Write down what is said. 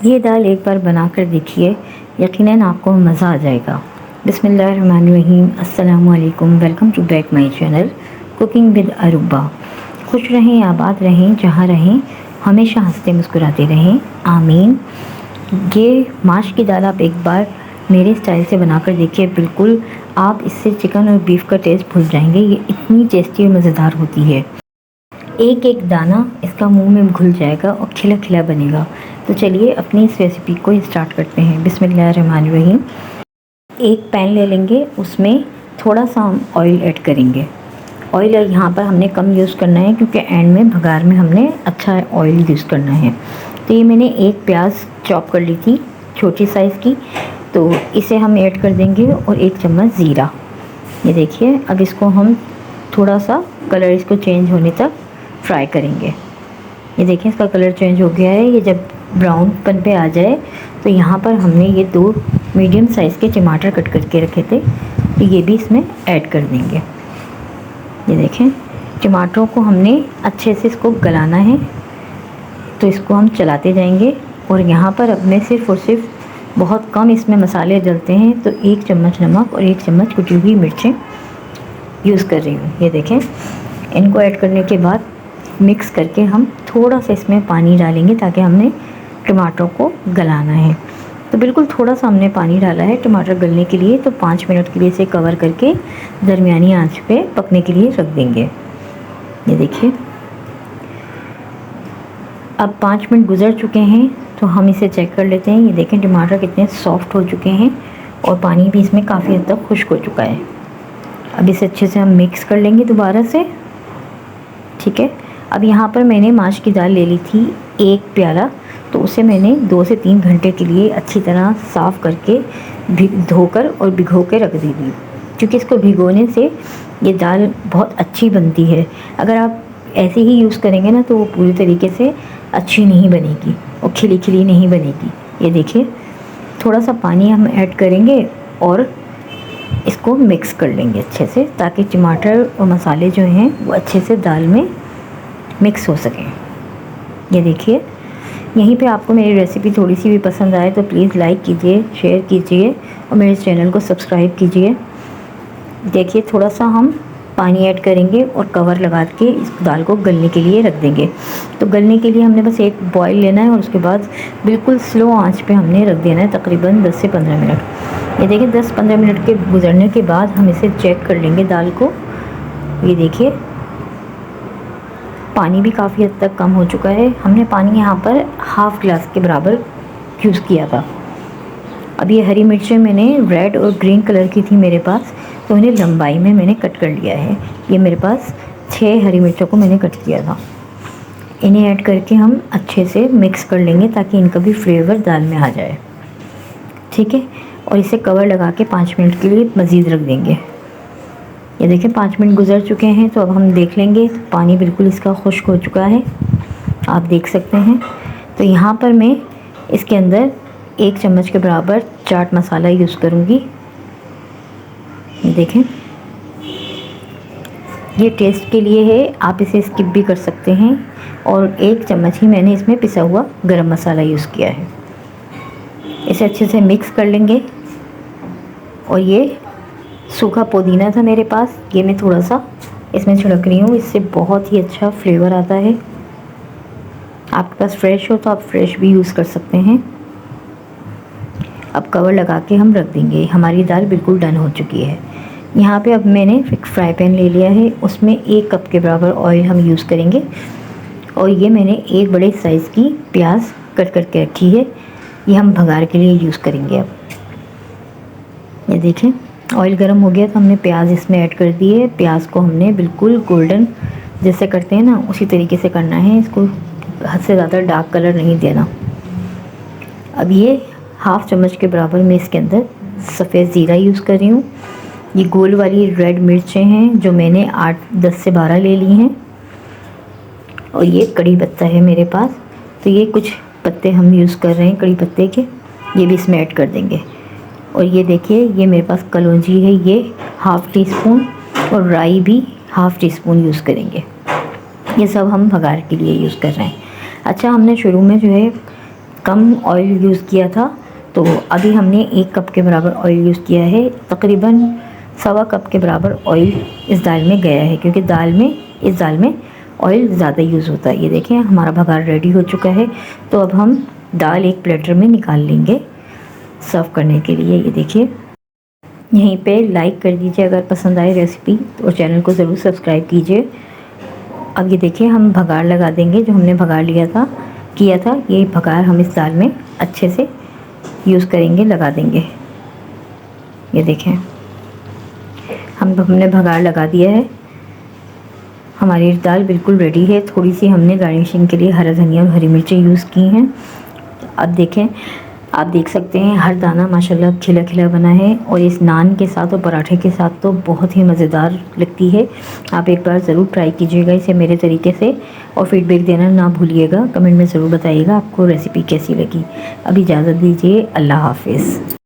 ये दाल एक बार बना कर देखिए, यकीनन आपको मज़ा आ जाएगा। बिस्मिल्लाहिर्रहमानिर्रहीम, अस्सलामु अलैकुम, welcome to back my channel cooking with Aruba. खुश रहें, आबाद रहें, जहाँ रहें हमेशा हंसते मुस्कुराते रहें, आमीन। ये माश की दाल आप एक बार मेरे स्टाइल से बनाकर देखिए, बिल्कुल आप इससे चिकन और बीफ का टेस्ट भूल जाएंगे। ये इतनी टेस्टी और मज़ेदार होती है, एक एक दाना इसका मुंह में घुल जाएगा और खिला खिला बनेगा। तो चलिए अपनी इस रेसिपी को स्टार्ट करते हैं। बिस्मिल्लाहिर्रहमानिर्रहीम। एक पैन ले लेंगे, उसमें थोड़ा सा हम ऑयल ऐड करेंगे। ऑयल यहाँ पर हमने कम यूज़ करना है क्योंकि एंड में भगार में हमने अच्छा ऑयल यूज़ करना है। तो ये मैंने एक प्याज चॉप कर ली थी छोटी साइज़ की, तो इसे हम ऐड कर देंगे और एक चम्मच ज़ीरा। ये देखिए, अब इसको हम थोड़ा सा कलर इसको चेंज होने तक फ्राई करेंगे। ये देखिए इसका कलर चेंज हो गया है। ये जब ब्राउन पन पे आ जाए तो यहाँ पर हमने ये 2 मीडियम साइज़ के टमाटर कट करके रखे थे, तो ये भी इसमें ऐड कर देंगे। ये देखें, टमाटरों को हमने अच्छे से इसको गलाना है, तो इसको हम चलाते जाएंगे। और यहाँ पर अब मैं सिर्फ़ और सिर्फ बहुत कम इसमें मसाले डलते हैं, तो 1 चम्मच नमक और 1 चम्मच कुटी हुई मिर्चें यूज़ कर रही हूँ। ये देखें, इनको ऐड करने के बाद मिक्स करके हम थोड़ा सा इसमें पानी डालेंगे ताकि हमने टमाटरों को गलाना है। तो बिल्कुल थोड़ा सा हमने पानी डाला है टमाटर गलने के लिए। तो 5 मिनट के लिए इसे कवर करके दरमियानी आंच पे पकने के लिए रख देंगे। ये देखिए, अब 5 मिनट गुजर चुके हैं, तो हम इसे चेक कर लेते हैं। ये देखें टमाटर कितने सॉफ्ट हो चुके हैं और पानी भी इसमें काफ़ी हद तक खुश्क हो चुका है। अब इसे अच्छे से हम मिक्स कर लेंगे दोबारा से। ठीक है, अब यहाँ पर मैंने माश की दाल ले ली थी 1 प्याला, तो उसे मैंने 2 से 3 घंटे के लिए अच्छी तरह साफ़ करके धोकर और भिगो के रख दी थी, क्योंकि इसको भिगोने से ये दाल बहुत अच्छी बनती है। अगर आप ऐसे ही यूज़ करेंगे ना, तो वो पूरी तरीके से अच्छी नहीं बनेगी और खिली खिली नहीं बनेगी। ये देखिए, थोड़ा सा पानी हम ऐड करेंगे और इसको मिक्स कर लेंगे अच्छे से, ताकि टमाटर और मसाले जो हैं वो अच्छे से दाल में मिक्स हो सकें। ये देखिए, यहीं पे आपको मेरी रेसिपी थोड़ी सी भी पसंद आए तो प्लीज़ लाइक कीजिए, शेयर कीजिए और मेरे चैनल को सब्सक्राइब कीजिए। देखिए, थोड़ा सा हम पानी ऐड करेंगे और कवर लगा के इस दाल को गलने के लिए रख देंगे। तो गलने के लिए हमने बस एक बॉयल लेना है और उसके बाद बिल्कुल स्लो आंच पे हमने रख देना है, तकरीबन 10 से 15 मिनट। ये देखिए, 10-15 मिनट के गुजरने के बाद हम इसे चेक कर लेंगे दाल को। ये देखिए, पानी भी काफ़ी हद तक कम हो चुका है। हमने पानी यहाँ पर हाफ़ ग्लास के बराबर यूज़ किया था। अब ये हरी मिर्चें मैंने रेड और ग्रीन कलर की थी मेरे पास, तो इन्हें लंबाई में मैंने कट कर लिया है। ये मेरे पास 6 हरी मिर्चों को मैंने कट किया था। इन्हें ऐड करके हम अच्छे से मिक्स कर लेंगे ताकि इनका भी फ्लेवर दाल में आ जाए। ठीक है, और इसे कवर लगा के 5 मिनट के लिए मज़ीद रख देंगे। ये देखिए, 5 मिनट गुजर चुके हैं, तो अब हम देख लेंगे। तो पानी बिल्कुल इसका खुश्क हो चुका है, आप देख सकते हैं। तो यहाँ पर मैं इसके अंदर 1 चम्मच के बराबर चाट मसाला यूज़ करूँगी। ये देखें, ये टेस्ट के लिए है, आप इसे स्किप भी कर सकते हैं। और 1 चम्मच ही मैंने इसमें पिसा हुआ गरम मसाला यूज़ किया है। इसे अच्छे से मिक्स कर लेंगे। और ये सूखा पुदीना था मेरे पास, ये मैं थोड़ा सा इसमें छिड़क रही हूँ, इससे बहुत ही अच्छा फ्लेवर आता है। आपके पास फ्रेश हो तो आप फ्रेश भी यूज़ कर सकते हैं। अब कवर लगा के हम रख देंगे। हमारी दाल बिल्कुल डन हो चुकी है। यहाँ पे अब मैंने एक फ्राई पैन ले लिया है, उसमें 1 कप के बराबर ऑयल हम यूज़ करेंगे। और ये मैंने 1 बड़े साइज़ की प्याज कट करके रखी है, ये हम भगार के लिए यूज़ करेंगे। अब ये देखें, ऑयल गर्म हो गया तो हमने प्याज इसमें ऐड कर दी है। प्याज को हमने बिल्कुल गोल्डन जैसे करते हैं ना, उसी तरीके से करना है। इसको हद से ज़्यादा डार्क कलर नहीं देना। अब ये हाफ़ चम्मच के बराबर मैं इसके अंदर सफ़ेद ज़ीरा यूज़ कर रही हूँ। ये गोल वाली रेड मिर्चें हैं जो मैंने 8-10 से 12 ले ली हैं। और ये कड़ी पत्ता है मेरे पास, तो ये कुछ पत्ते हम यूज़ कर रहे हैं कड़ी पत्ते के, ये भी इसमें ऐड कर देंगे। और ये देखिए, ये मेरे पास कलौंजी है, ये हाफ़ टी स्पून, और राई भी हाफ़ टी स्पून यूज़ करेंगे। ये सब हम भगार के लिए यूज़ कर रहे हैं। अच्छा, हमने शुरू में जो है कम ऑयल यूज़ किया था, तो अभी हमने 1 कप के बराबर ऑयल यूज़ किया है। तकरीबन 1.25 कप के बराबर ऑयल इस दाल में गया है, क्योंकि इस दाल में ऑयल ज़्यादा यूज़ होता है। ये देखें हमारा भगार रेडी हो चुका है। तो अब हम दाल एक प्लेटर में निकाल लेंगे सर्व करने के लिए। ये देखिए, यहीं पे लाइक कर दीजिए अगर पसंद आए रेसिपी, तो चैनल को ज़रूर सब्सक्राइब कीजिए। अब ये देखिए हम भगार लगा देंगे, जो हमने भगार किया था ये भगार हम इस दाल में अच्छे से यूज़ करेंगे, लगा देंगे। ये देखें हमने भगार लगा दिया है। हमारी दाल बिल्कुल रेडी है। थोड़ी सी हमने गार्निशिंग के लिए हरा धनिया और हरी मिर्ची यूज़ की हैं। अब देखें, आप देख सकते हैं हर दाना माशाल्लाह खिला खिला बना है, और इस नान के साथ और पराठे के साथ तो बहुत ही मज़ेदार लगती है। आप एक बार ज़रूर ट्राई कीजिएगा इसे मेरे तरीके से, और फीडबैक देना ना भूलिएगा। कमेंट में ज़रूर बताइएगा आपको रेसिपी कैसी लगी। अब इजाज़त दीजिए, अल्लाह हाफिज़।